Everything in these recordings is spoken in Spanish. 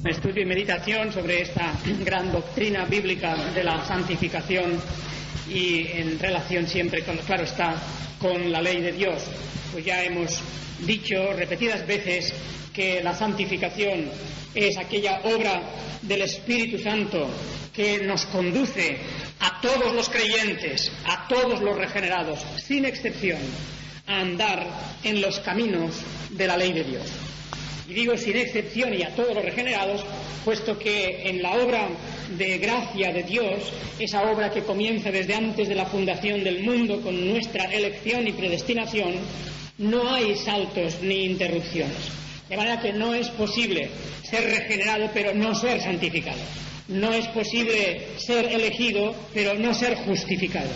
Estudio y meditación sobre esta gran doctrina bíblica de la santificación y en relación siempre, claro está, con la ley de Dios. Pues ya hemos dicho repetidas veces que la santificación es aquella obra del Espíritu Santo que nos conduce a todos los creyentes, a todos los regenerados, sin excepción, a andar en los caminos de la ley de Dios. Y digo sin excepción y a todos los regenerados, puesto que en la obra de gracia de Dios, esa obra que comienza desde antes de la fundación del mundo con nuestra elección y predestinación, no hay saltos ni interrupciones. De manera que no es posible ser regenerado pero no ser santificado. No es posible ser elegido pero no ser justificado.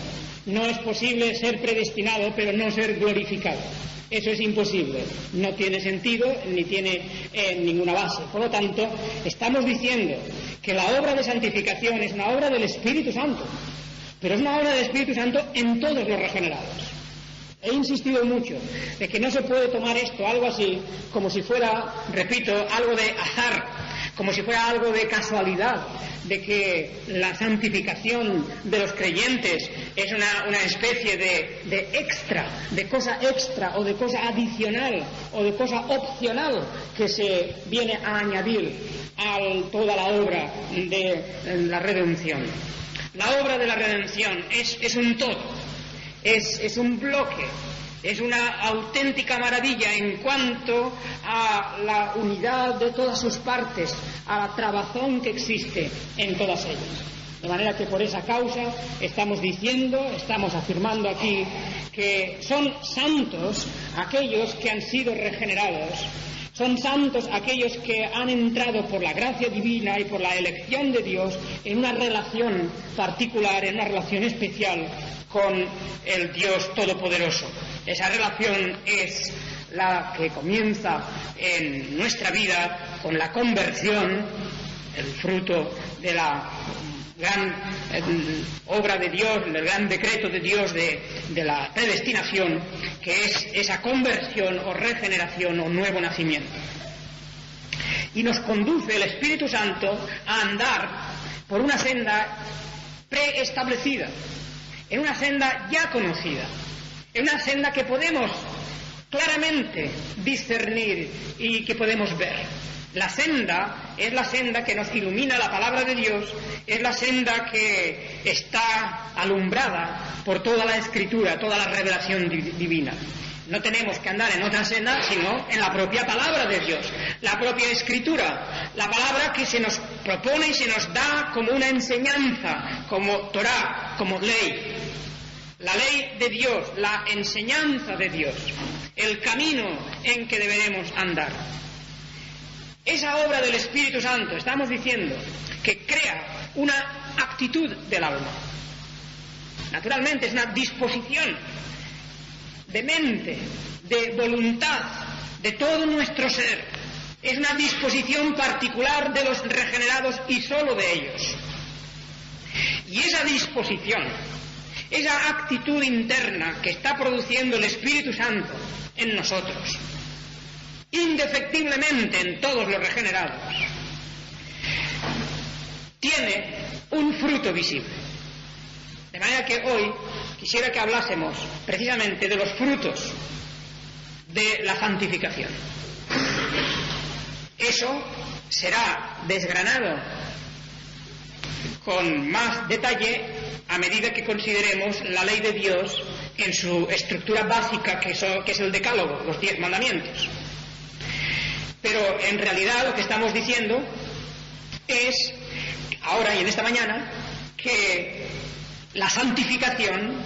No es posible ser predestinado pero no ser glorificado. Eso es imposible, no tiene sentido ni tiene ninguna base. Por lo tanto, estamos diciendo que la obra de santificación es una obra del Espíritu Santo, pero es una obra del Espíritu Santo en todos los regenerados. He insistido mucho de que no se puede tomar esto, algo así, como si fuera, repito, algo de azar, como si fuera algo de casualidad, de que la santificación de los creyentes es una especie de extra, de cosa extra o de cosa adicional o de cosa opcional que se viene a añadir a toda la obra de la redención. La obra de la redención es un todo, es un bloque. Es una auténtica maravilla en cuanto a la unidad de todas sus partes, a la trabazón que existe en todas ellas. De manera que por esa causa estamos afirmando aquí que son santos aquellos que han sido regenerados, son santos aquellos que han entrado por la gracia divina y por la elección de Dios en una relación particular, en una relación especial con el Dios Todopoderoso. Esa relación es la que comienza en nuestra vida con la conversión, el fruto de la gran obra de Dios, el gran decreto de Dios de la predestinación, que es esa conversión o regeneración o nuevo nacimiento. Y nos conduce el Espíritu Santo a andar por una senda preestablecida, en una senda ya conocida, en una senda que podemos claramente discernir y que podemos ver. La senda es la senda que nos ilumina la palabra de Dios, es la senda que está alumbrada por toda la Escritura, toda la revelación divina. No tenemos que andar en otra senda, sino en la propia palabra de Dios, la propia Escritura, la palabra que se nos propone y se nos da como una enseñanza, como Torá, como ley. La ley de Dios, la enseñanza de Dios, el camino en que deberemos andar. Esa obra del Espíritu Santo, estamos diciendo, que crea una actitud del alma. Naturalmente es una disposición de mente, de voluntad, de todo nuestro ser. Es una disposición particular de los regenerados y solo de ellos. Y esa disposición, esa actitud interna que está produciendo el Espíritu Santo en nosotros, indefectiblemente en todos los regenerados, tiene un fruto visible. De manera que hoy quisiera que hablásemos precisamente de los frutos de la santificación. Eso será desgranado con más detalle a medida que consideremos la ley de Dios en su estructura básica, que es el decálogo, los 10 mandamientos. Pero en realidad lo que estamos diciendo es, ahora y en esta mañana, que la santificación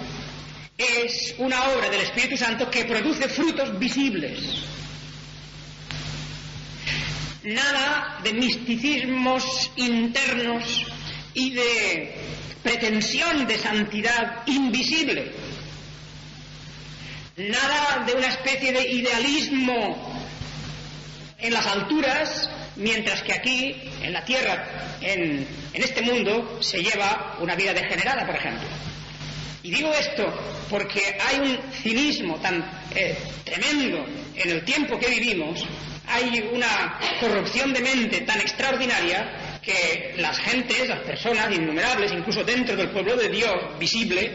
es una obra del Espíritu Santo que produce frutos visibles. Nada de misticismos internos y de pretensión de santidad invisible. Nada de una especie de idealismo en las alturas, mientras que aquí, en la tierra, en este mundo, se lleva una vida degenerada, por ejemplo. Y digo esto porque hay un cinismo tan tremendo en el tiempo que vivimos, hay una corrupción de mente tan extraordinaria que las gentes, las personas innumerables, incluso dentro del pueblo de Dios visible,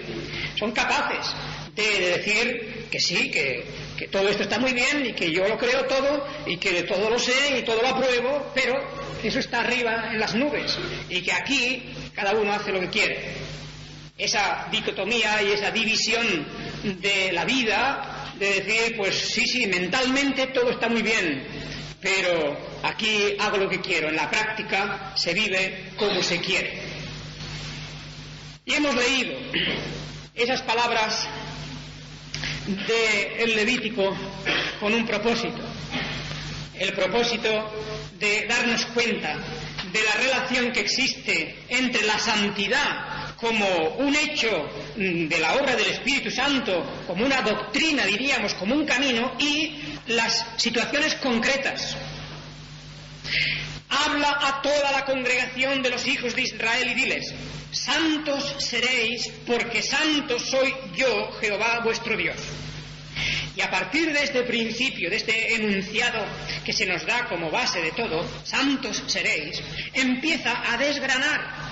son capaces de decir que sí, que todo esto está muy bien y que yo lo creo todo y que todo lo sé y todo lo apruebo, pero eso está arriba en las nubes y que aquí cada uno hace lo que quiere. Esa dicotomía y esa división de la vida, de decir, pues sí, mentalmente todo está muy bien, pero aquí hago lo que quiero, en la práctica se vive como se quiere. Y hemos leído esas palabras del Levítico con un propósito, el propósito de darnos cuenta de la relación que existe entre la santidad como un hecho de la obra del Espíritu Santo, como una doctrina, diríamos, como un camino, y las situaciones concretas. Habla a toda la congregación de los hijos de Israel y diles: santos seréis, porque santo soy yo, Jehová vuestro Dios. Y a partir de este principio, de este enunciado que se nos da como base de todo, santos seréis, empieza a desgranar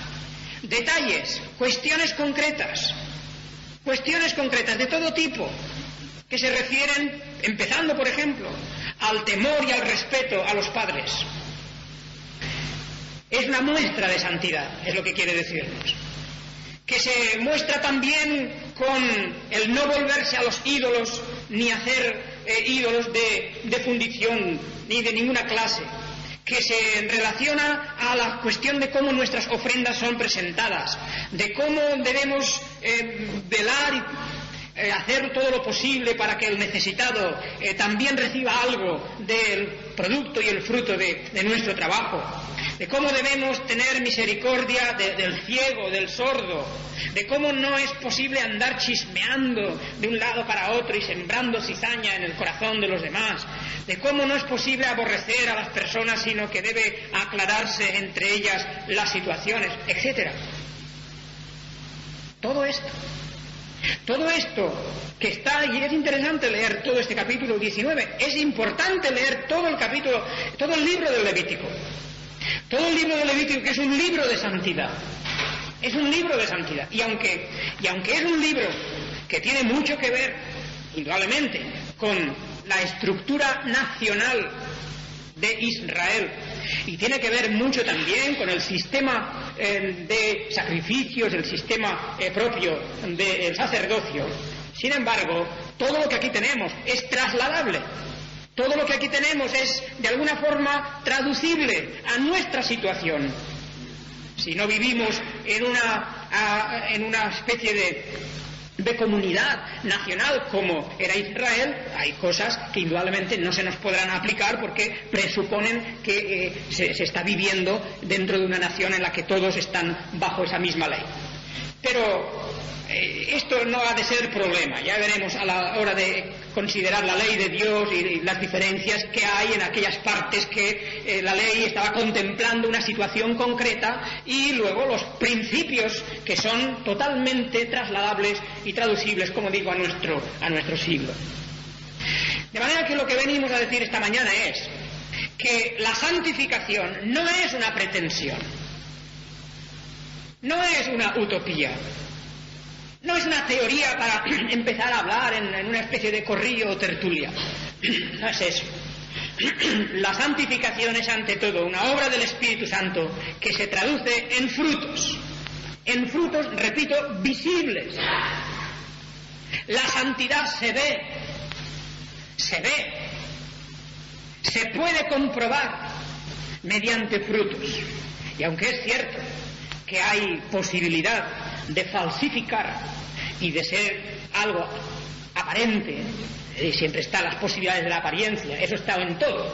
detalles, cuestiones concretas de todo tipo, que se refieren, empezando por ejemplo, al temor y al respeto a los padres. Es una muestra de santidad, es lo que quiere decirnos. Que se muestra también con el no volverse a los ídolos, ni hacer ídolos de fundición, ni de ninguna clase. Que se relaciona a la cuestión de cómo nuestras ofrendas son presentadas, de cómo debemos velar y hacer todo lo posible para que el necesitado también reciba algo del producto y el fruto de nuestro trabajo, de cómo debemos tener misericordia del ciego, del sordo, de cómo no es posible andar chismeando de un lado para otro y sembrando cizaña en el corazón de los demás, de cómo no es posible aborrecer a las personas, sino que debe aclararse entre ellas las situaciones, etc. Todo esto que está, y es interesante leer todo este capítulo 19, es importante leer todo el capítulo, todo el libro del Levítico. Todo el libro del Levítico, que es un libro de santidad. Es un libro de santidad. Y aunque es un libro que tiene mucho que ver, indudablemente, con la estructura nacional de Israel, y tiene que ver mucho también con el sistema de sacrificios, el sistema propio del sacerdocio, sin embargo, todo lo que aquí tenemos es trasladable. Todo lo que aquí tenemos es, de alguna forma, traducible a nuestra situación. Si no vivimos en una especie de comunidad nacional como era Israel, hay cosas que indudablemente no se nos podrán aplicar porque presuponen que se está viviendo dentro de una nación en la que todos están bajo esa misma ley. Pero esto no ha de ser problema. Ya veremos a la hora de considerar la ley de Dios y las diferencias que hay en aquellas partes que la ley estaba contemplando una situación concreta y luego los principios que son totalmente trasladables y traducibles, como digo, a nuestro siglo. De manera que lo que venimos a decir esta mañana es que la santificación no es una pretensión, no es una utopía, no es una teoría para empezar a hablar en una especie de corrillo o tertulia. No es eso. La santificación es ante todo una obra del Espíritu Santo que se traduce en frutos, repito, visibles. La santidad se puede comprobar mediante frutos. Y aunque es cierto que hay posibilidad de falsificar y de ser algo aparente, siempre están las posibilidades de la apariencia, eso está en todo.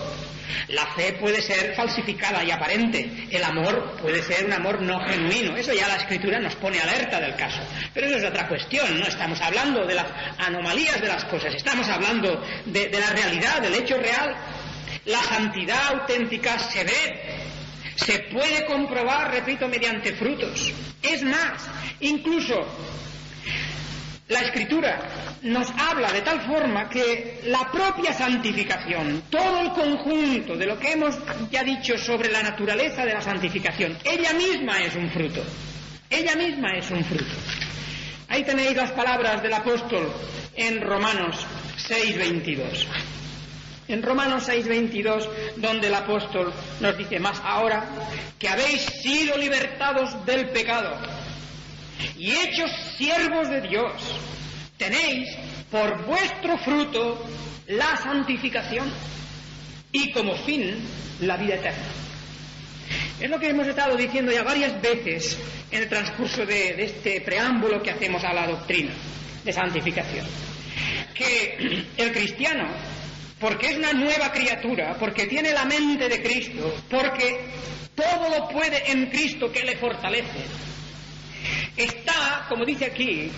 La fe puede ser falsificada y aparente, el amor puede ser un amor no genuino, eso ya la Escritura nos pone alerta del caso. Pero eso es otra cuestión, no estamos hablando de las anomalías de las cosas, estamos hablando de la realidad, del hecho real. La santidad auténtica se puede comprobar, repito, mediante frutos. Es más, incluso la Escritura nos habla de tal forma que la propia santificación, todo el conjunto de lo que hemos ya dicho sobre la naturaleza de la santificación, ella misma es un fruto. Ella misma es un fruto. Ahí tenéis las palabras del apóstol en Romanos 6:22. En Romanos 6:22, donde el apóstol nos dice: más ahora que habéis sido libertados del pecado y hechos siervos de Dios, tenéis por vuestro fruto la santificación y como fin la vida eterna. Es lo que hemos estado diciendo ya varias veces en el transcurso de este preámbulo que hacemos a la doctrina de santificación. Que el cristiano, porque es una nueva criatura, porque tiene la mente de Cristo, porque todo lo puede en Cristo que le fortalece, está, como dice aquí,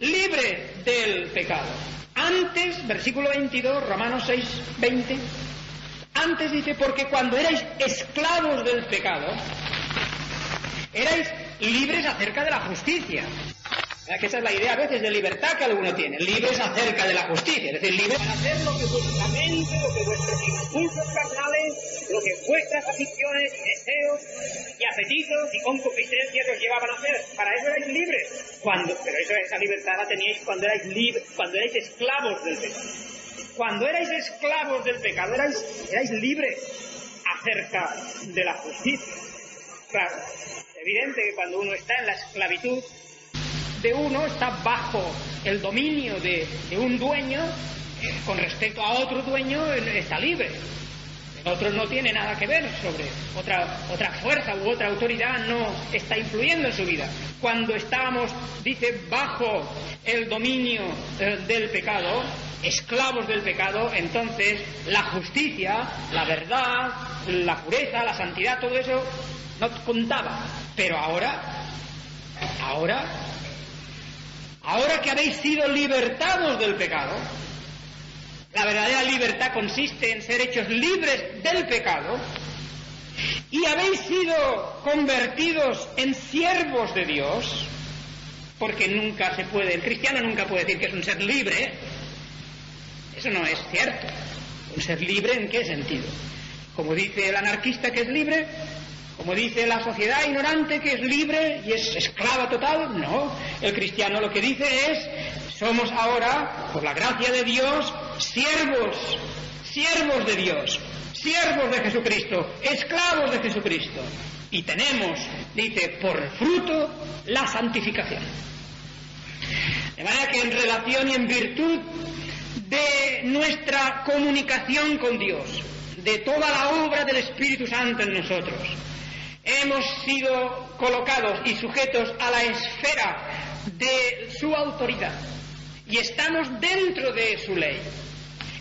libre del pecado. Antes, versículo 22, Romanos 6:20, antes dice: porque cuando erais esclavos del pecado, erais libres acerca de la justicia. Que esa es la idea a veces de libertad que alguno tiene, libres acerca de la justicia, es decir, libres para hacer lo que vuestra mente, lo que vuestros impulsos carnales, lo que vuestras aficiones, deseos y apetitos y concupiscencias os llevaban a hacer. Para eso erais libres. Pero esa libertad la teníais cuando erais libres, cuando erais esclavos del pecado. Cuando erais esclavos del pecado, erais libres acerca de la justicia. Claro, es evidente que cuando uno está en la esclavitud de uno, está bajo el dominio de un dueño, con respecto a otro dueño está libre. El otro no tiene nada que ver sobre otra fuerza u otra autoridad, no está influyendo en su vida. Cuando estamos, dice, bajo el dominio del pecado, esclavos del pecado, entonces la justicia, la verdad, la pureza, la santidad, todo eso no contaba. Pero ahora que habéis sido libertados del pecado, la verdadera libertad consiste en ser hechos libres del pecado, y habéis sido convertidos en siervos de Dios, porque nunca se puede, el cristiano nunca puede decir que es un ser libre. Eso no es cierto. ¿Un ser libre en qué sentido? Como dice el anarquista que es libre, como dice la sociedad ignorante que es libre y es esclava total. No, el cristiano lo que dice es: somos ahora, por la gracia de Dios, siervos de Dios, siervos de Jesucristo, esclavos de Jesucristo. Y tenemos, dice, por fruto la santificación. De manera que en relación y en virtud de nuestra comunicación con Dios, de toda la obra del Espíritu Santo en nosotros, hemos sido colocados y sujetos a la esfera de su autoridad y estamos dentro de su ley,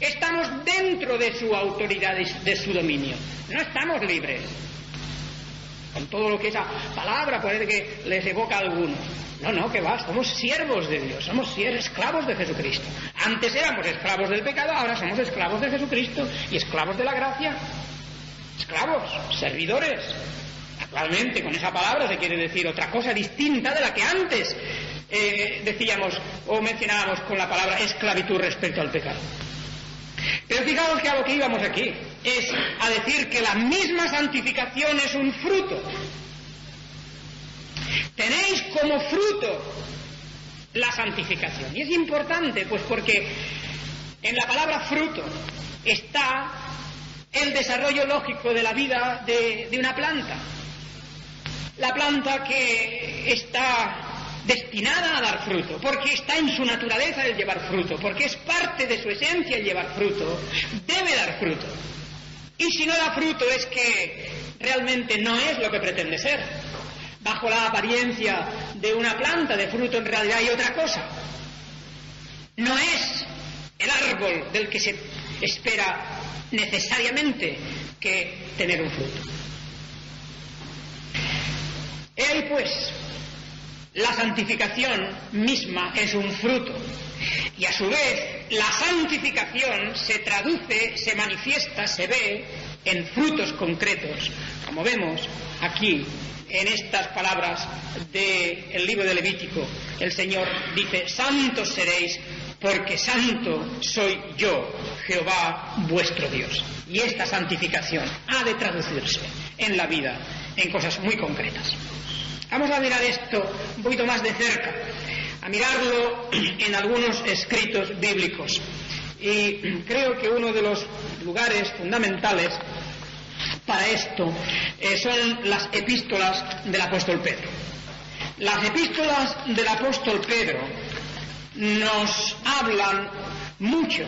estamos dentro de su autoridad y de su dominio. No estamos libres, con todo lo que esa palabra parece que les evoca a algunos. No, que va, somos siervos de Dios, somos esclavos de Jesucristo. Antes éramos esclavos del pecado, ahora somos esclavos de Jesucristo y esclavos de la gracia. Esclavos, servidores. Actualmente con esa palabra se quiere decir otra cosa distinta de la que antes decíamos o mencionábamos con la palabra esclavitud respecto al pecado. Pero fijaos que a lo que íbamos aquí es a decir que la misma santificación es un fruto. Tenéis como fruto la santificación. Y es importante, pues porque en la palabra fruto está el desarrollo lógico de la vida de una planta. La planta que está destinada a dar fruto, porque está en su naturaleza el llevar fruto, porque es parte de su esencia el llevar fruto, debe dar fruto. Y si no da fruto es que realmente no es lo que pretende ser. Bajo la apariencia de una planta de fruto en realidad hay otra cosa. No es el árbol del que se espera necesariamente que tener un fruto. Él, pues, la santificación misma es un fruto. Y a su vez, la santificación se traduce, se manifiesta, se ve en frutos concretos, como vemos aquí en estas palabras del libro de Levítico. El Señor dice: santos seréis porque santo soy yo, Jehová vuestro Dios. Y esta santificación ha de traducirse en la vida, en cosas muy concretas. Vamos a mirar esto un poquito más de cerca, a mirarlo en algunos escritos bíblicos. Y creo que uno de los lugares fundamentales para esto son las epístolas del apóstol Pedro. Las epístolas del apóstol Pedro nos hablan mucho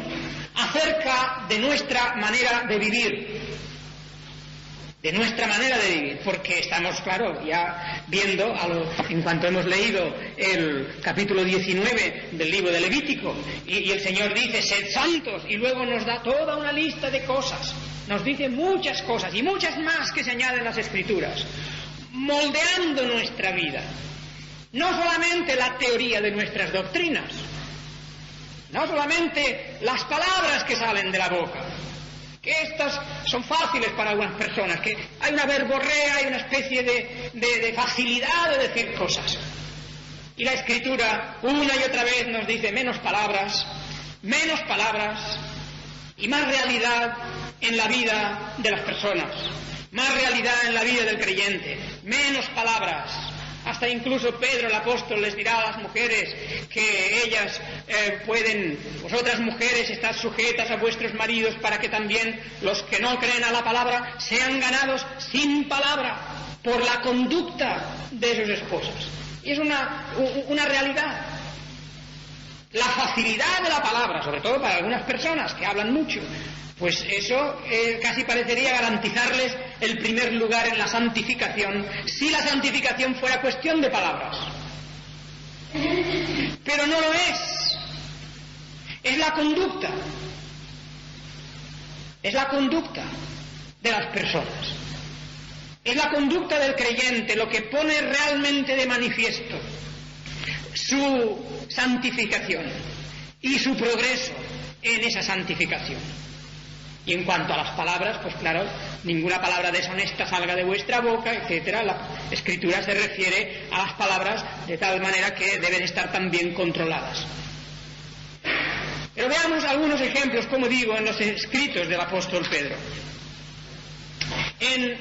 acerca de nuestra manera de vivir, porque estamos, claro, ya viendo, en cuanto hemos leído el capítulo 19 del libro de Levítico, y el Señor dice, sed santos, y luego nos da toda una lista de cosas, nos dice muchas cosas, y muchas más que se añaden en las Escrituras, moldeando nuestra vida. No solamente la teoría de nuestras doctrinas, no solamente las palabras que salen de la boca, que estas son fáciles para algunas personas, que hay una verborrea, hay una especie de facilidad de decir cosas. Y la Escritura una y otra vez nos dice menos palabras y más realidad en la vida de las personas, más realidad en la vida del creyente, menos palabras. Hasta incluso Pedro, el apóstol, les dirá a las mujeres que ellas pueden, vosotras mujeres, estar sujetas a vuestros maridos para que también los que no creen a la palabra sean ganados sin palabra por la conducta de sus esposas. Y es una realidad. La facilidad de la palabra, sobre todo para algunas personas que hablan mucho, pues eso casi parecería garantizarles el primer lugar en la santificación, si la santificación fuera cuestión de palabras. Pero no lo es. Es la conducta. Es la conducta de las personas. Es la conducta del creyente lo que pone realmente de manifiesto su santificación y su progreso en esa santificación. Y en cuanto a las palabras, pues claro, ninguna palabra deshonesta salga de vuestra boca, etcétera. La Escritura se refiere a las palabras de tal manera que deben estar también controladas. Pero veamos algunos ejemplos, como digo, en los escritos del apóstol Pedro. En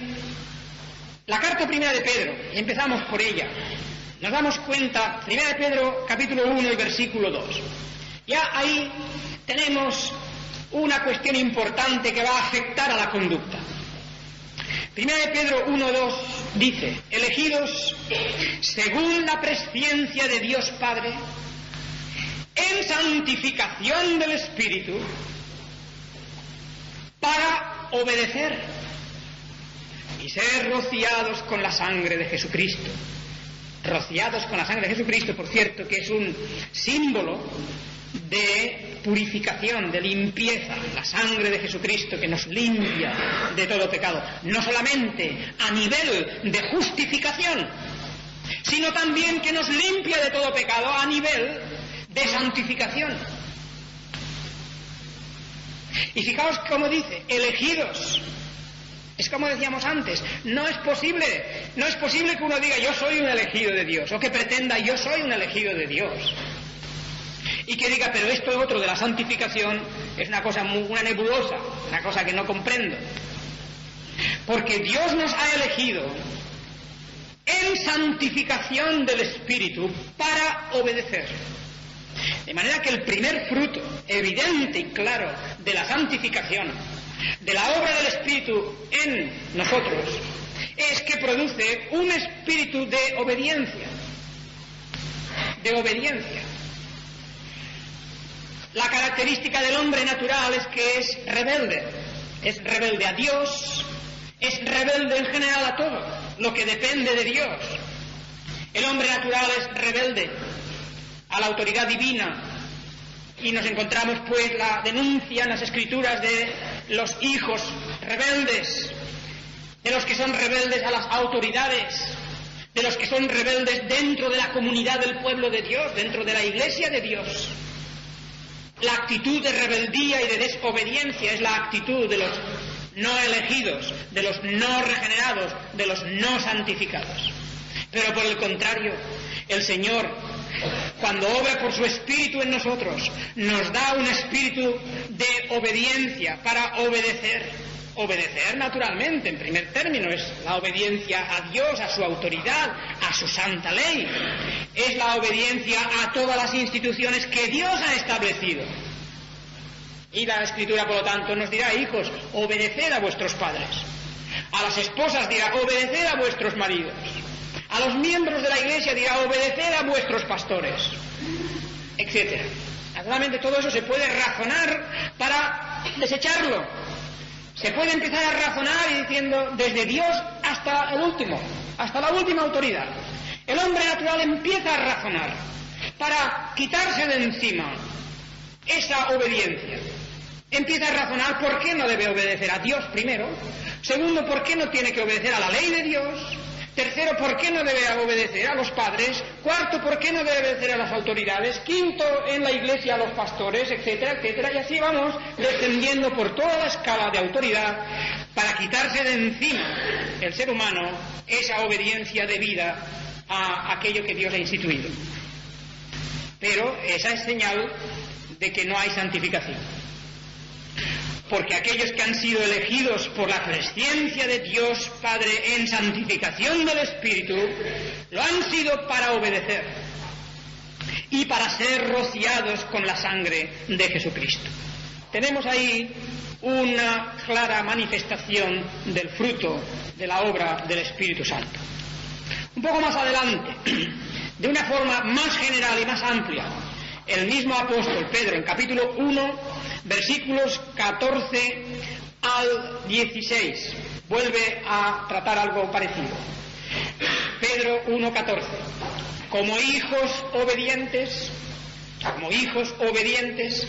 la carta primera de Pedro, y empezamos por ella, nos damos cuenta, primera de Pedro, capítulo 1 y versículo 2. Ya ahí tenemos una cuestión importante que va a afectar a la conducta. Primera de Pedro 1:2 dice, elegidos según la presciencia de Dios Padre, en santificación del Espíritu, para obedecer y ser rociados con la sangre de Jesucristo. Rociados con la sangre de Jesucristo, por cierto, que es un símbolo de purificación, de limpieza, la sangre de Jesucristo que nos limpia de todo pecado, no solamente a nivel de justificación, sino también que nos limpia de todo pecado a nivel de santificación. Y fijaos cómo dice, elegidos. Es como decíamos antes, no es posible que uno diga yo soy un elegido de Dios, o que pretenda yo soy un elegido de Dios. Y que diga, pero esto otro de la santificación es una cosa una nebulosa, una cosa que no comprendo. Porque Dios nos ha elegido en santificación del Espíritu para obedecer. De manera que el primer fruto evidente y claro de la santificación, de la obra del Espíritu en nosotros, es que produce un espíritu de obediencia. De obediencia. La característica del hombre natural es que es rebelde a Dios, es rebelde en general a todo lo que depende de Dios. El hombre natural es rebelde a la autoridad divina y nos encontramos pues la denuncia en las Escrituras de los hijos rebeldes, de los que son rebeldes a las autoridades, de los que son rebeldes dentro de la comunidad del pueblo de Dios, dentro de la iglesia de Dios. La actitud de rebeldía y de desobediencia es la actitud de los no elegidos, de los no regenerados, de los no santificados. Pero por el contrario, el Señor cuando obra por su Espíritu en nosotros, nos da un espíritu de obediencia para obedecer. Obedecer, naturalmente, en primer término, es la obediencia a Dios, a su autoridad, a su santa ley. Es la obediencia a todas las instituciones que Dios ha establecido. Y la Escritura, por lo tanto, nos dirá: hijos, obedeced a vuestros padres. A las esposas dirá: obedeced a vuestros maridos. A los miembros de la Iglesia dirá: obedeced a vuestros pastores, etc. Naturalmente, todo eso se puede razonar para desecharlo. Se puede empezar a razonar y diciendo desde Dios hasta el último, hasta la última autoridad. El hombre natural empieza a razonar para quitarse de encima esa obediencia. Empieza a razonar por qué no debe obedecer a Dios primero. Segundo, por qué no tiene que obedecer a la ley de Dios. Tercero, ¿por qué no debe obedecer a los padres? Cuarto, ¿por qué no debe obedecer a las autoridades? Quinto, en la Iglesia a los pastores, etcétera, etcétera. Y así vamos descendiendo por toda la escala de autoridad para quitarse de encima el ser humano esa obediencia debida a aquello que Dios ha instituido. Pero esa es señal de que no hay santificación. Porque aquellos que han sido elegidos por la presciencia de Dios Padre en santificación del Espíritu, lo han sido para obedecer y para ser rociados con la sangre de Jesucristo. Tenemos ahí una clara manifestación del fruto de la obra del Espíritu Santo. Un poco más adelante, de una forma más general y más amplia, el mismo apóstol Pedro, en capítulo 1, versículos 14 al 16, vuelve a tratar algo parecido. Pedro 1:14. Como hijos obedientes,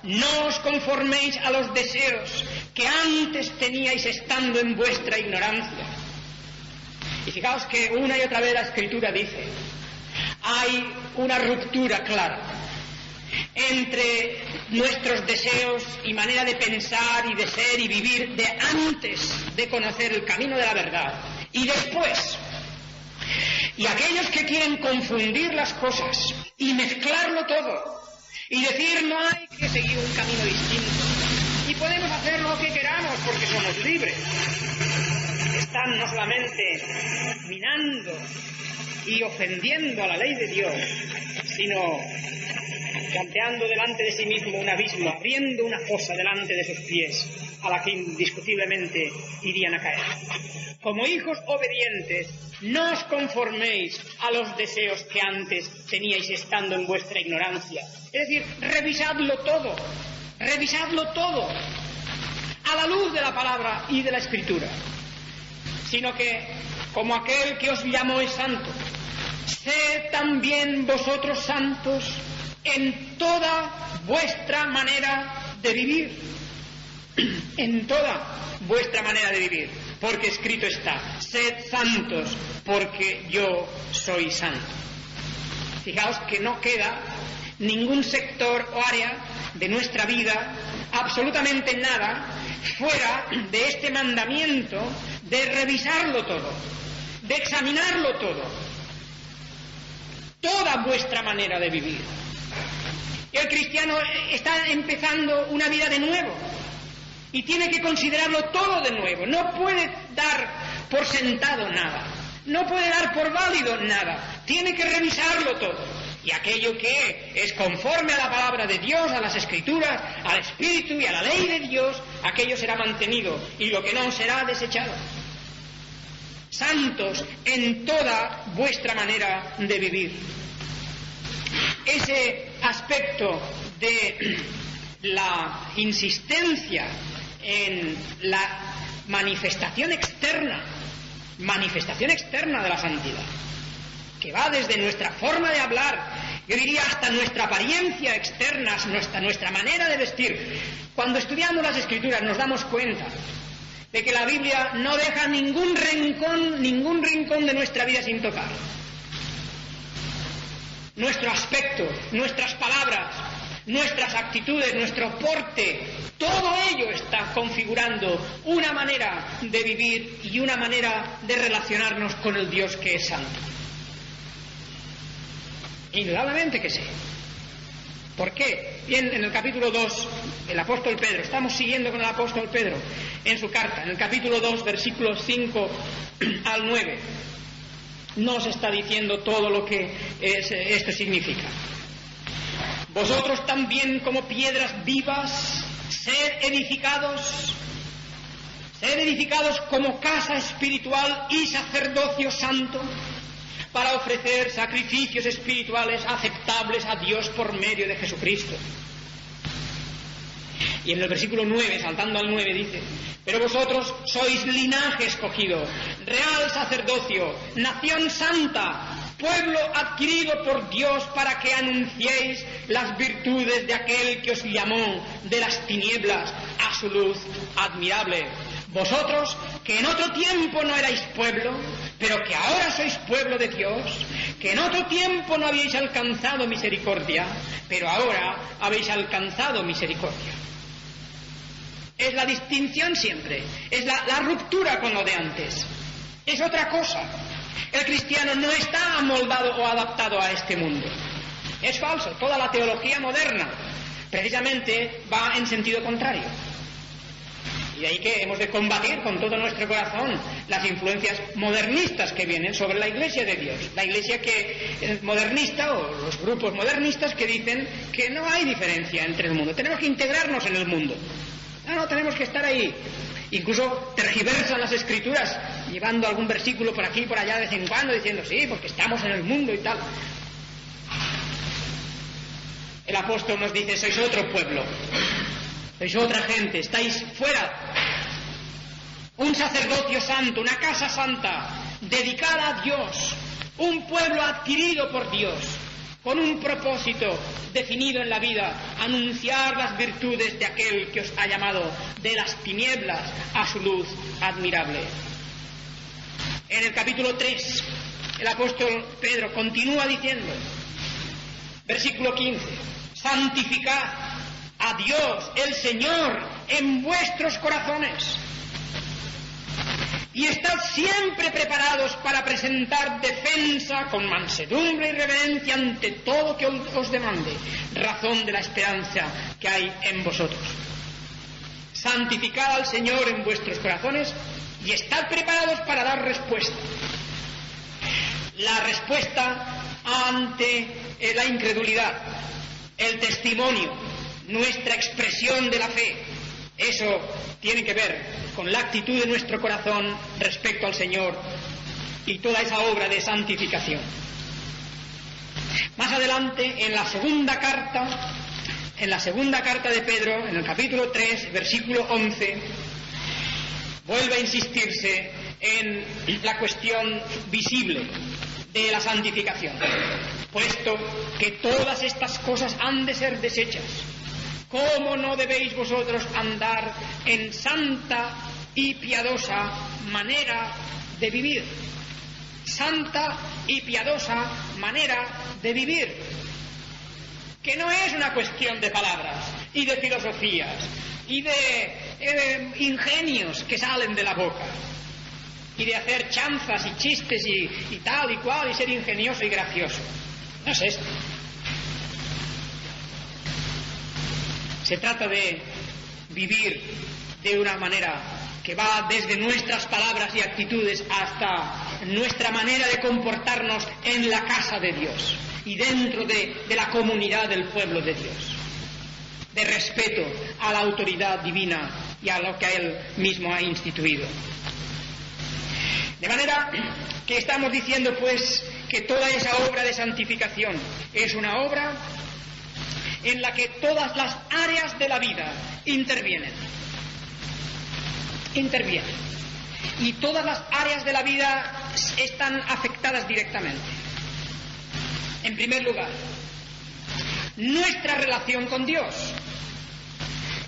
no os conforméis a los deseos que antes teníais estando en vuestra ignorancia. Y fijaos que una y otra vez la Escritura dice, hay una ruptura clara entre nuestros deseos y manera de pensar y de ser y vivir de antes de conocer el camino de la verdad y después. Y aquellos que quieren confundir las cosas y mezclarlo todo y decir no hay que seguir un camino distinto y podemos hacer lo que queramos porque somos libres, están no solamente minando y ofendiendo a la ley de Dios, sino planteando delante de sí mismo un abismo, abriendo una fosa delante de sus pies, a la que indiscutiblemente irían a caer. Como hijos obedientes, no os conforméis a los deseos que antes teníais estando en vuestra ignorancia. Es decir, revisadlo todo, a la luz de la palabra y de la Escritura. Sino que, como aquel que os llamó es santo, sed también vosotros santos en toda vuestra manera de vivir. En toda vuestra manera de vivir. Porque escrito está, sed santos, porque yo soy santo. Fijaos que no queda ningún sector o área de nuestra vida, absolutamente nada, fuera de este mandamiento de revisarlo todo, de examinarlo todo. Toda vuestra manera de vivir. Y el cristiano está empezando una vida de nuevo y tiene que considerarlo todo de nuevo. No puede dar por sentado nada, no puede dar por válido nada, tiene que revisarlo todo. Y aquello que es conforme a la palabra de Dios, a las Escrituras, al Espíritu y a la ley de Dios, aquello será mantenido y lo que no será desechado. Santos en toda vuestra manera de vivir. Ese aspecto de la insistencia en la manifestación externa de la santidad, que va desde nuestra forma de hablar, yo diría hasta nuestra apariencia externa, hasta nuestra manera de vestir. Cuando estudiamos las Escrituras nos damos cuenta de que la Biblia no deja ningún rincón de nuestra vida sin tocar. Nuestro aspecto, nuestras palabras, nuestras actitudes, nuestro porte, todo ello está configurando una manera de vivir y una manera de relacionarnos con el Dios que es santo. Indudablemente que sí. ¿Por qué? Bien, en el capítulo 2, el apóstol Pedro, estamos siguiendo con el apóstol Pedro en su carta, en el capítulo 2, versículos 5 al 9, nos está diciendo todo lo que esto significa. Vosotros también, como piedras vivas, sed edificados como casa espiritual y sacerdocio santo, para ofrecer sacrificios espirituales aceptables a Dios por medio de Jesucristo. Y en el versículo 9, saltando al 9, dice: pero vosotros sois linaje escogido, real sacerdocio, nación santa, pueblo adquirido por Dios, para que anunciéis las virtudes de aquel que os llamó de las tinieblas a su luz admirable. Vosotros, que en otro tiempo no erais pueblo, pero que ahora sois pueblo de Dios, que en otro tiempo no habíais alcanzado misericordia, pero ahora habéis alcanzado misericordia. Es la distinción siempre, es la ruptura con lo de antes. Es otra cosa. El cristiano no está amoldado o adaptado a este mundo. Es falso. Toda la teología moderna precisamente va en sentido contrario. Y de ahí que hemos de combatir con todo nuestro corazón las influencias modernistas que vienen sobre la Iglesia de Dios. La Iglesia que es modernista, o los grupos modernistas que dicen que no hay diferencia entre el mundo. Tenemos que integrarnos en el mundo. No, tenemos que estar ahí. Incluso tergiversan las Escrituras, llevando algún versículo por aquí y por allá de vez en cuando, diciendo sí, porque estamos en el mundo y tal. El apóstol nos dice: sois otro pueblo, sois otra gente, estáis fuera. Un sacerdocio santo, una casa santa, dedicada a Dios, un pueblo adquirido por Dios, con un propósito definido en la vida: anunciar las virtudes de aquel que os ha llamado de las tinieblas a su luz admirable. En el capítulo 3, el apóstol Pedro continúa diciendo, versículo 15: santificad a Dios el Señor en vuestros corazones, y estad siempre preparados para presentar defensa con mansedumbre y reverencia ante todo que os demande razón de la esperanza que hay en vosotros. Santificad al Señor en vuestros corazones y estad preparados para dar respuesta. La respuesta ante la incredulidad, el testimonio, nuestra expresión de la fe, eso tiene que ver con la actitud de nuestro corazón respecto al Señor y toda esa obra de santificación. Más adelante, en la segunda carta de Pedro, en el capítulo 3, versículo 11, vuelve a insistirse en la cuestión visible de la santificación, puesto que todas estas cosas han de ser deshechas. ¿Cómo no debéis vosotros andar en santa y piadosa manera de vivir? Santa y piadosa manera de vivir, que no es una cuestión de palabras y de filosofías y de ingenios que salen de la boca y de hacer chanzas y chistes y tal y cual y ser ingenioso y gracioso. No es esto. Se trata de vivir de una manera que va desde nuestras palabras y actitudes hasta nuestra manera de comportarnos en la casa de Dios y dentro de la comunidad del pueblo de Dios, de respeto a la autoridad divina y a lo que Él mismo ha instituido. De manera que estamos diciendo, pues, que toda esa obra de santificación es una obra en la que todas las áreas de la vida intervienen. Y todas las áreas de la vida están afectadas directamente. En primer lugar, nuestra relación con Dios.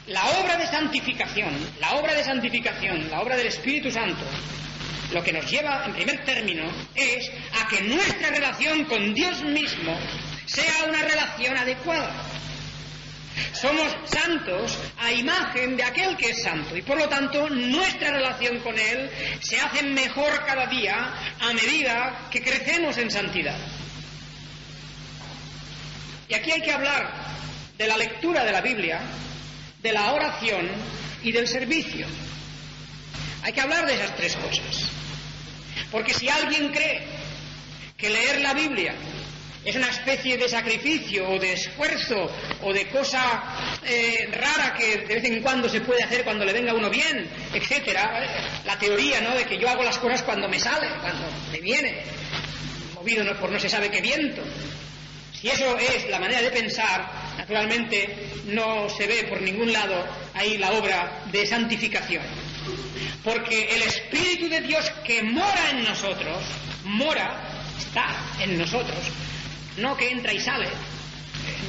La obra de santificación, la obra del Espíritu Santo, lo que nos lleva, en primer término, es a que nuestra relación con Dios mismo sea una relación adecuada. Somos santos a imagen de aquel que es santo y por lo tanto nuestra relación con Él se hace mejor cada día a medida que crecemos en santidad. Y aquí hay que hablar de la lectura de la Biblia, de la oración y del servicio. Hay que hablar de esas tres cosas. Porque si alguien cree que leer la Biblia es una especie de sacrificio o de esfuerzo o de cosa rara que de vez en cuando se puede hacer cuando le venga a uno bien, etcétera, la teoría, ¿no?, de que yo hago las cosas cuando me sale, cuando me viene, movido por no se sabe qué viento. Si eso es la manera de pensar, naturalmente no se ve por ningún lado ahí la obra de santificación. Porque el Espíritu de Dios que mora en nosotros, está en nosotros, no que entra y sale,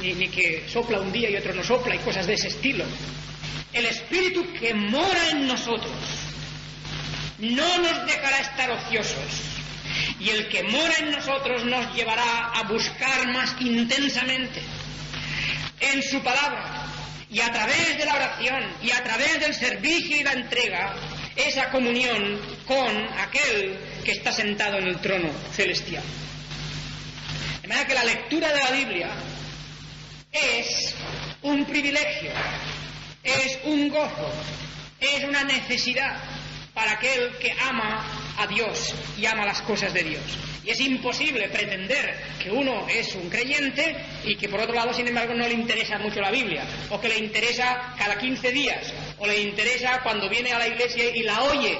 ni que sopla un día y otro no sopla y cosas de ese estilo. El Espíritu que mora en nosotros no nos dejará estar ociosos, y el que mora en nosotros nos llevará a buscar más intensamente en su palabra y a través de la oración y a través del servicio y la entrega esa comunión con aquel que está sentado en el trono celestial. De manera que la lectura de la Biblia es un privilegio, es un gozo, es una necesidad para aquel que ama a Dios y ama las cosas de Dios. Y es imposible pretender que uno es un creyente y que por otro lado, sin embargo, no le interesa mucho la Biblia, o que le interesa cada 15 días, o le interesa cuando viene a la iglesia y la oye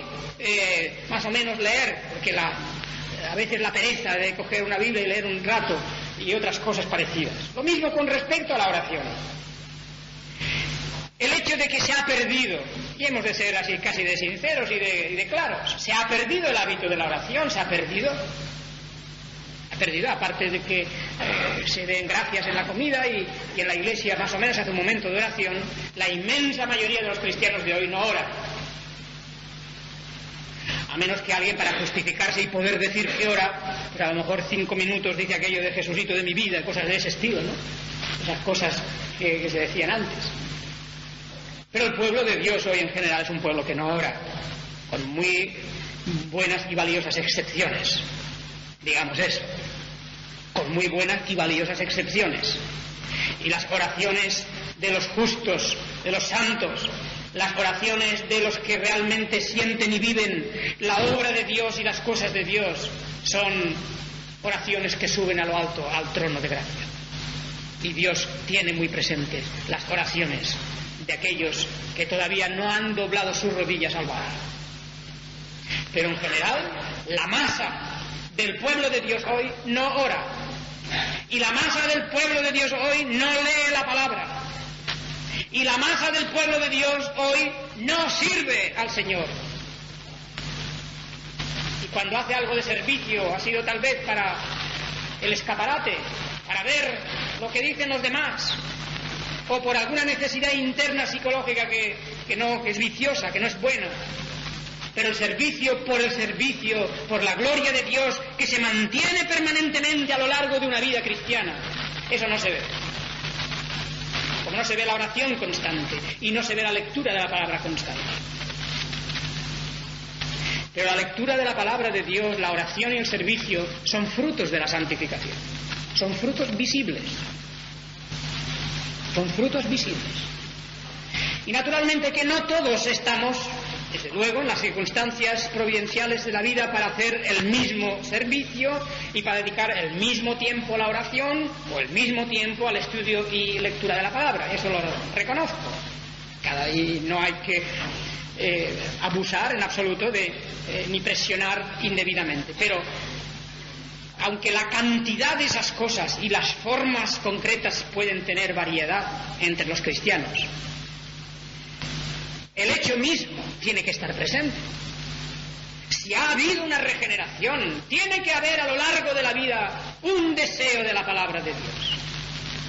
más o menos leer, porque a veces la pereza de coger una Biblia y leer un rato y otras cosas parecidas. Lo mismo con respecto a la oración. El hecho de que se ha perdido, y hemos de ser así casi de sinceros y de claros, se ha perdido el hábito de la oración, se ha perdido, aparte de que se den gracias en la comida y en la iglesia más o menos hace un momento de oración, la inmensa mayoría de los cristianos de hoy no oran. A menos que alguien, para justificarse y poder decir que ora, pues a lo mejor 5 minutos dice aquello de Jesucito de mi vida, cosas de ese estilo, ¿no? Esas cosas que se decían antes. Pero el pueblo de Dios hoy en general es un pueblo que no ora, con muy buenas y valiosas excepciones, digamos eso, con muy buenas y valiosas excepciones. Y las oraciones de los justos, de los santos, las oraciones de los que realmente sienten y viven la obra de Dios y las cosas de Dios, son oraciones que suben a lo alto, al trono de gracia. Y Dios tiene muy presentes las oraciones de aquellos que todavía no han doblado sus rodillas al Baal. Pero en general, la masa del pueblo de Dios hoy no ora. Y la masa del pueblo de Dios hoy no lee la palabra. Y la masa del pueblo de Dios hoy no sirve al Señor. Y cuando hace algo de servicio ha sido tal vez para el escaparate, para ver lo que dicen los demás, o por alguna necesidad interna psicológica que es viciosa, que no es buena. Pero el servicio, por la gloria de Dios, que se mantiene permanentemente a lo largo de una vida cristiana, eso no se ve. Como no se ve la oración constante y no se ve la lectura de la palabra constante. Pero la lectura de la palabra de Dios, la oración y el servicio son frutos de la santificación. Son frutos visibles. Son frutos visibles. Y naturalmente que no todos estamos, desde luego, en las circunstancias providenciales de la vida para hacer el mismo servicio y para dedicar el mismo tiempo a la oración o el mismo tiempo al estudio y lectura de la palabra. Eso lo reconozco. Y no hay que abusar en absoluto ni presionar indebidamente. Pero aunque la cantidad de esas cosas y las formas concretas pueden tener variedad entre los cristianos, el hecho mismo tiene que estar presente. Si ha habido una regeneración, tiene que haber a lo largo de la vida un deseo de la palabra de Dios.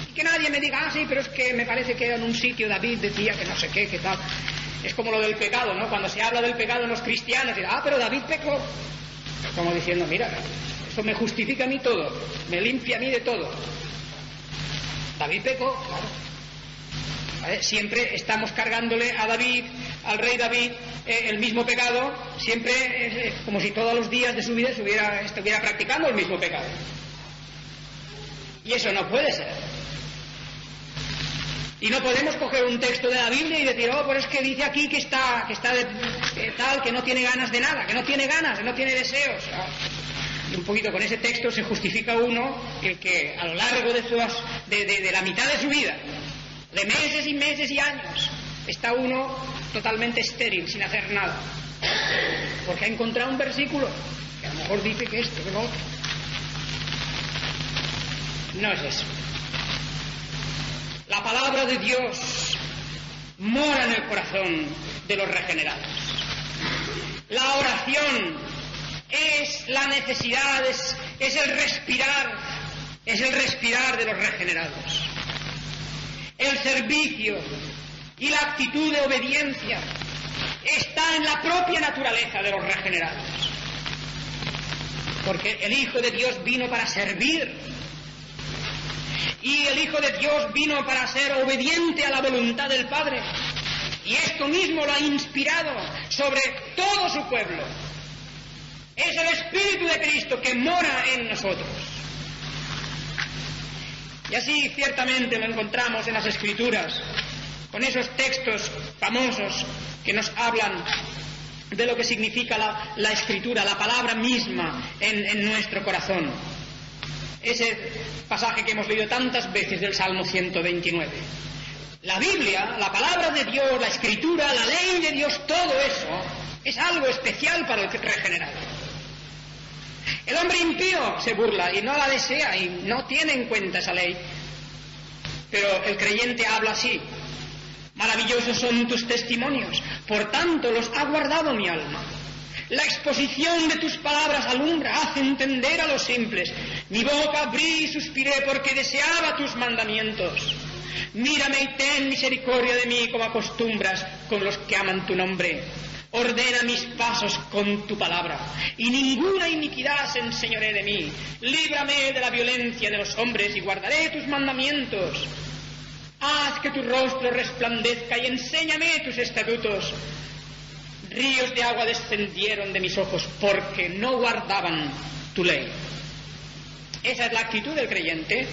Y que nadie me diga, sí, pero es que me parece que en un sitio David decía que no sé qué tal. Es como lo del pecado, ¿no? Cuando se habla del pecado en los cristianos, dirán, pero David pecó. Como diciendo, mira, eso me justifica a mí todo, me limpia a mí de todo. David pecó, claro. ¿Vale? Siempre estamos cargándole a David, al rey David, el mismo pecado, siempre como si todos los días de su vida estuviera practicando el mismo pecado. Y eso no puede ser. Y no podemos coger un texto de la Biblia y decir, oh, pues es que dice aquí que está tal, que no tiene ganas de nada, que no tiene ganas, que no tiene deseos. Y un poquito con ese texto se justifica uno el que a lo largo de la mitad de su vida, de meses y meses y años, está uno totalmente estéril, sin hacer nada. Porque ha encontrado un versículo que a lo mejor dice que esto, que lo otro. No es eso. La palabra de Dios mora en el corazón de los regenerados. La oración es la necesidad, es el respirar de los regenerados. El servicio y la actitud de obediencia está en la propia naturaleza de los regenerados. Porque el Hijo de Dios vino para servir. Y el Hijo de Dios vino para ser obediente a la voluntad del Padre. Y esto mismo lo ha inspirado sobre todo su pueblo. Es el Espíritu de Cristo que mora en nosotros. Y así ciertamente lo encontramos en las Escrituras, con esos textos famosos que nos hablan de lo que significa la Escritura, la palabra misma en nuestro corazón. Ese pasaje que hemos leído tantas veces del Salmo 129. La Biblia, la palabra de Dios, la Escritura, la ley de Dios, todo eso es algo especial para el regenerado. El hombre impío se burla y no la desea y no tiene en cuenta esa ley. Pero el creyente habla así: maravillosos son tus testimonios, por tanto los ha guardado mi alma. La exposición de tus palabras alumbra, hace entender a los simples. Mi boca abrí y suspiré porque deseaba tus mandamientos. Mírame y ten misericordia de mí como acostumbras con los que aman tu nombre. Ordena mis pasos con tu palabra, y ninguna iniquidad se enseñoree de mí. Líbrame de la violencia de los hombres y guardaré tus mandamientos. Haz que tu rostro resplandezca y enséñame tus estatutos. Ríos de agua descendieron de mis ojos porque no guardaban tu ley. Esa es la actitud del creyente.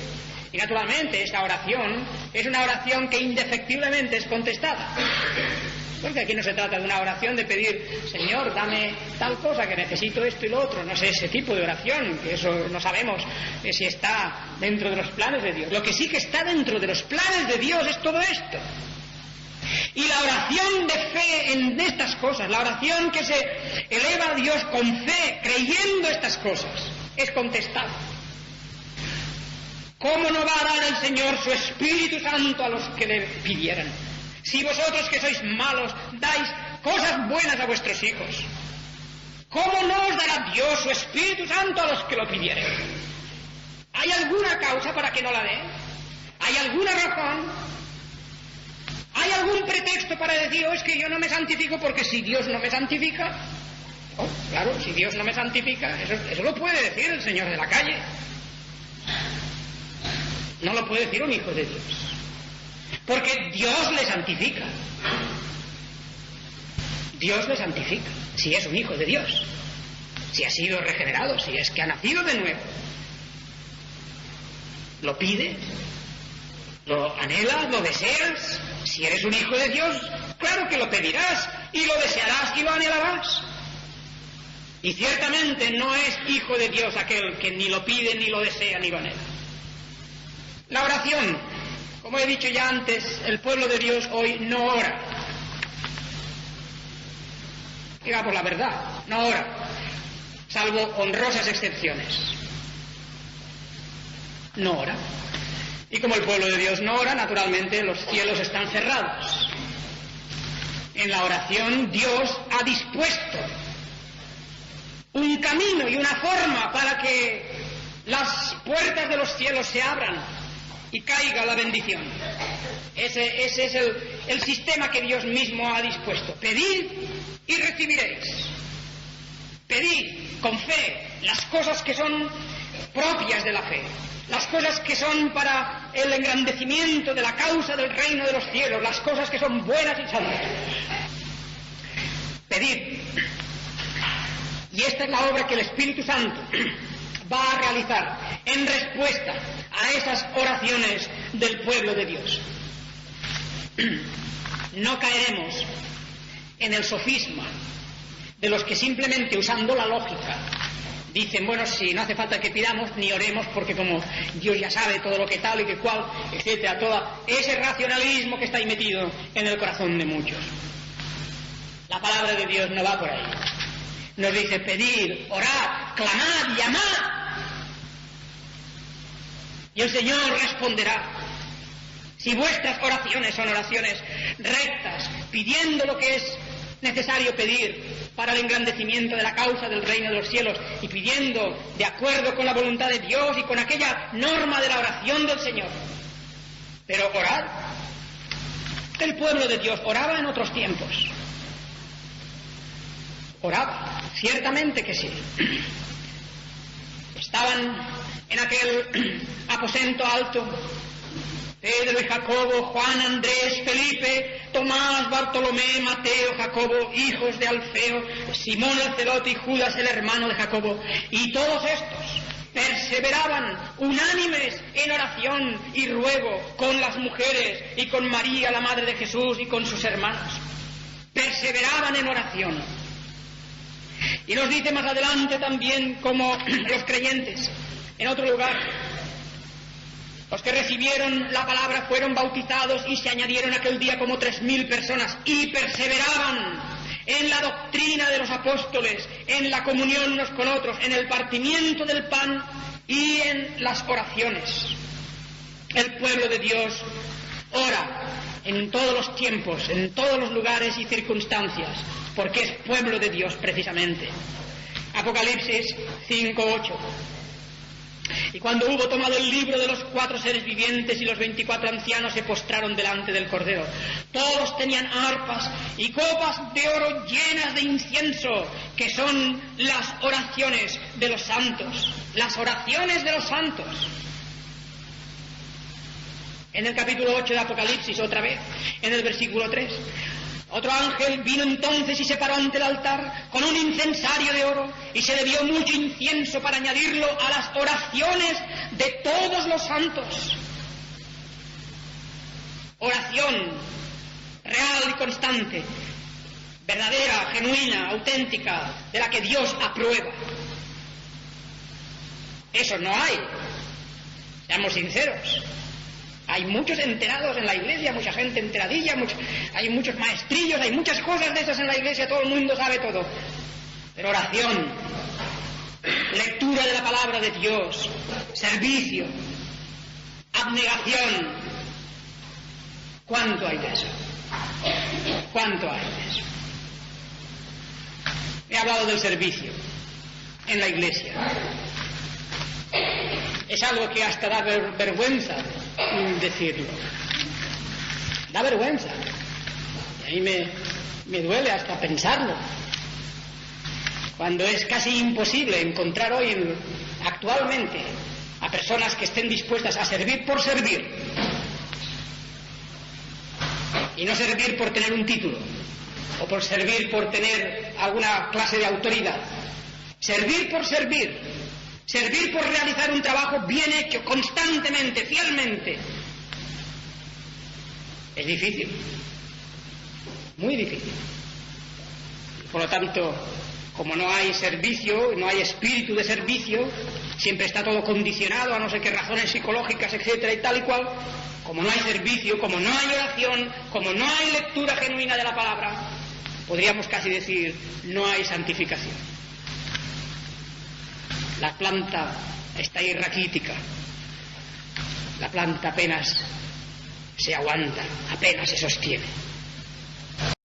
Y naturalmente esta oración es una oración que indefectiblemente es contestada. Porque aquí no se trata de una oración de pedir, Señor, dame tal cosa, que necesito esto y lo otro. No sé, ese tipo de oración, que eso no sabemos si está dentro de los planes de Dios. Lo que sí que está dentro de los planes de Dios es todo esto. Y la oración de fe en estas cosas, la oración que se eleva a Dios con fe, creyendo estas cosas, es contestada. ¿Cómo no va a dar el Señor su Espíritu Santo a los que le pidieran? Si vosotros que sois malos dais cosas buenas a vuestros hijos, ¿cómo no os dará Dios su Espíritu Santo a los que lo pidieren? ¿Hay alguna causa para que no la dé? ¿Hay alguna razón? ¿Hay algún pretexto para decir, oh, es que yo no me santifico porque si Dios no me santifica? Oh, claro, si Dios no me santifica, eso lo puede decir el señor de la calle. No lo puede decir un hijo de Dios. Porque Dios le santifica. Dios le santifica, si es un hijo de Dios. Si ha sido regenerado, si es que ha nacido de nuevo. Lo pides, lo anhelas, lo deseas. Si eres un hijo de Dios, claro que lo pedirás y lo desearás y lo anhelarás. Y ciertamente no es hijo de Dios aquel que ni lo pide, ni lo desea, ni lo anhela. La oración, como he dicho ya antes, el pueblo de Dios hoy no ora. Diga por la verdad, no ora, salvo honrosas excepciones. No ora. Y como el pueblo de Dios no ora, naturalmente los cielos están cerrados. En la oración Dios ha dispuesto un camino y una forma para que las puertas de los cielos se abran y caiga la bendición. Ese es el sistema que Dios mismo ha dispuesto. Pedid y recibiréis. Pedid con fe las cosas que son propias de la fe. Las cosas que son para el engrandecimiento de la causa del reino de los cielos, las cosas que son buenas y santas. Pedid. Y esta es la obra que el Espíritu Santo va a realizar en respuesta a esas oraciones del pueblo de Dios. no caeremos en el sofisma de los que simplemente usando la lógica dicen, bueno, si no hace falta que pidamos ni oremos porque como Dios ya sabe todo lo que tal y que cual, etcétera, todo ese racionalismo que está ahí metido en el corazón de muchos. La palabra de Dios no va por ahí. Nos dice pedir, orar, clamar, llamar. Y el Señor responderá. Si vuestras oraciones son oraciones rectas, pidiendo lo que es necesario pedir para el engrandecimiento de la causa del reino de los cielos y pidiendo de acuerdo con la voluntad de Dios y con aquella norma de la oración del Señor. Pero orad. El pueblo de Dios oraba en otros tiempos. Oraba, ciertamente que sí. Estaban en aquel aposento alto Pedro y Jacobo, Juan, Andrés, Felipe, Tomás, Bartolomé, Mateo, Jacobo, hijos de Alfeo, Simón el celote y Judas el hermano de Jacobo. Y todos estos perseveraban unánimes en oración y ruego con las mujeres y con María, la madre de Jesús, y con sus hermanos. Perseveraban en oración. Y nos dice más adelante también como los creyentes, en otro lugar, los que recibieron la palabra fueron bautizados y se añadieron aquel día como 3.000 personas y perseveraban en la doctrina de los apóstoles, en la comunión unos con otros, en el partimiento del pan y en las oraciones. El pueblo de Dios ora en todos los tiempos, en todos los lugares y circunstancias, porque es pueblo de Dios precisamente. Apocalipsis 5:8. Y cuando hubo tomado el libro de los 4 seres vivientes y los 24 ancianos se postraron delante del Cordero. Todos tenían arpas y copas de oro llenas de incienso, que son las oraciones de los santos. Las oraciones de los santos. En el capítulo 8 de Apocalipsis, otra vez, en el versículo 3. Otro ángel vino entonces y se paró ante el altar con un incensario de oro y se le dio mucho incienso para añadirlo a las oraciones de todos los santos. Oración real y constante, verdadera, genuina, auténtica, de la que Dios aprueba. Eso no hay. Seamos sinceros. Hay muchos enterados en la iglesia, mucha gente enteradilla, hay muchos maestrillos, hay muchas cosas de esas en la iglesia, todo el mundo sabe todo. Pero oración, lectura de la palabra de Dios, servicio, abnegación, ¿cuánto hay de eso? ¿Cuánto hay de eso? He hablado del servicio en la iglesia. Es algo que hasta da vergüenza decirlo. Da vergüenza. Y a mí me duele hasta pensarlo. Cuando es casi imposible encontrar hoy, actualmente, a personas que estén dispuestas a servir por servir. Y no servir por tener un título, o por servir por tener alguna clase de autoridad. Servir por servir. Servir por realizar un trabajo bien hecho, constantemente, fielmente. Es difícil. Muy difícil. Por lo tanto, como no hay servicio, no hay espíritu de servicio, siempre está todo condicionado a no sé qué razones psicológicas, etcétera, y tal y cual. Como no hay servicio, como no hay oración, como no hay lectura genuina de la palabra, podríamos casi decir, no hay santificación. La planta está ahí raquítica. La planta apenas se aguanta, apenas se sostiene.